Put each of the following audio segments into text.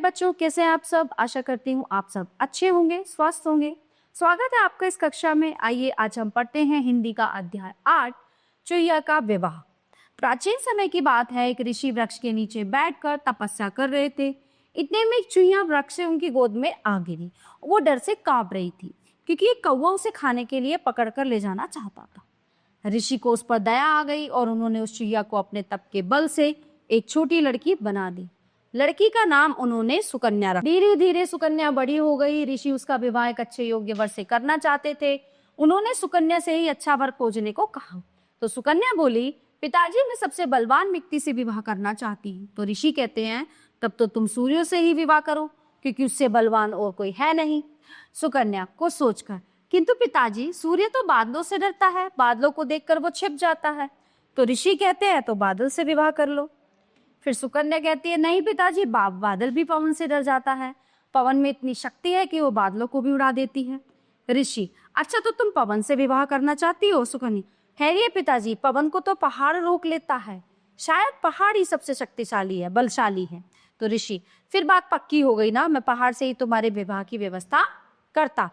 बच्चों, कैसे हैं आप सब? आशा करती हूँ आप सब अच्छे होंगे, स्वस्थ होंगे। स्वागत है आपका इस कक्षा में। आइए आज हम पढ़ते हैं हिंदी का अध्याय 8, चुहिया का विवाह। प्राचीन समय की बात है, एक ऋषि वृक्ष के नीचे बैठकर तपस्या कर रहे थे। इतने में एक चुहिया वृक्ष से उनकी गोद में आ गिरी। वो डर से कांप रही थी क्योंकि एक कौवा उसे खाने के लिए पकड़कर ले जाना चाहता था। ऋषि को उस पर दया आ गई और उन्होंने उस चुहिया को अपने तप के बल से एक छोटी लड़की बना दी। लड़की का नाम उन्होंने सुकन्या रखा। धीरे धीरे सुकन्या बड़ी हो गई। ऋषि उसका विवाह एक अच्छे योग्य वर से करना चाहते थे। उन्होंने सुकन्या से ही अच्छा वर खोजने को कहा। तो सुकन्या बोली, पिताजी मैं सबसे बलवान व्यक्ति से विवाह करना चाहती हूँ। तो ऋषि कहते हैं, तब तो तुम सूर्य से ही विवाह करो क्योंकि उससे बलवान और कोई है नहीं। सुकन्या को सोचकर, किंतु पिताजी सूर्य तो बादलों से डरता है, बादलों को देखकर वो छिप जाता है। तो ऋषि कहते हैं, तो बादल से विवाह कर लो। फिर सुकन्या कहती है, नहीं पिताजी, बादल भी पवन से डर जाता है। पवन में इतनी शक्ति है कि वो बादलों को भी उड़ा देती है। ऋषि, अच्छा तो तुम पवन से विवाह करना चाहती हो? सुकन्या, है पिताजी, पवन को तो पहाड़ रोक लेता है। शायद पहाड़ ही सबसे शक्तिशाली है, बलशाली है। तो ऋषि, फिर बात पक्की हो गई ना, मैं पहाड़ से ही तुम्हारे विवाह की व्यवस्था करता।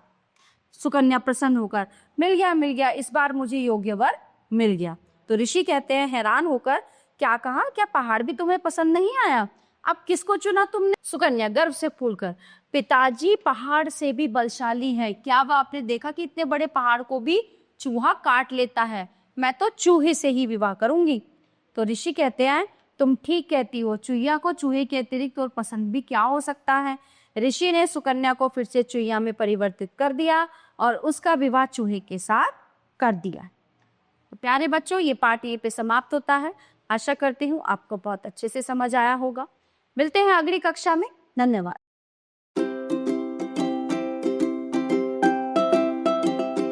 सुकन्या प्रसन्न होकर, मिल गया, इस बार मुझे योग्य वर मिल गया। तो ऋषि कहते हैं हैरान होकर, क्या कहा? क्या पहाड़ भी तुम्हें पसंद नहीं आया? अब किसको चुना तुमने? सुकन्या गर्व से फूलकर, पिताजी पहाड़ से भी बलशाली है। क्या वह आपने देखा कि इतने बड़े पहाड़ को भी चूहा काट लेता है? मैं तो चूहे से ही विवाह करूंगी। तो ऋषि कहते हैं, तुम ठीक कहती हो, चूहिया को चूहे के अतिरिक्त और पसंद भी क्या हो सकता है। ऋषि ने सुकन्या को फिर से चूहिया में परिवर्तित कर दिया और उसका विवाह चूहे के साथ कर दिया। तो प्यारे बच्चों, ये पाठ यहीं पे समाप्त होता है। आशा करती हूँ आपको बहुत अच्छे से समझ आया होगा। मिलते हैं अगली कक्षा में। धन्यवाद।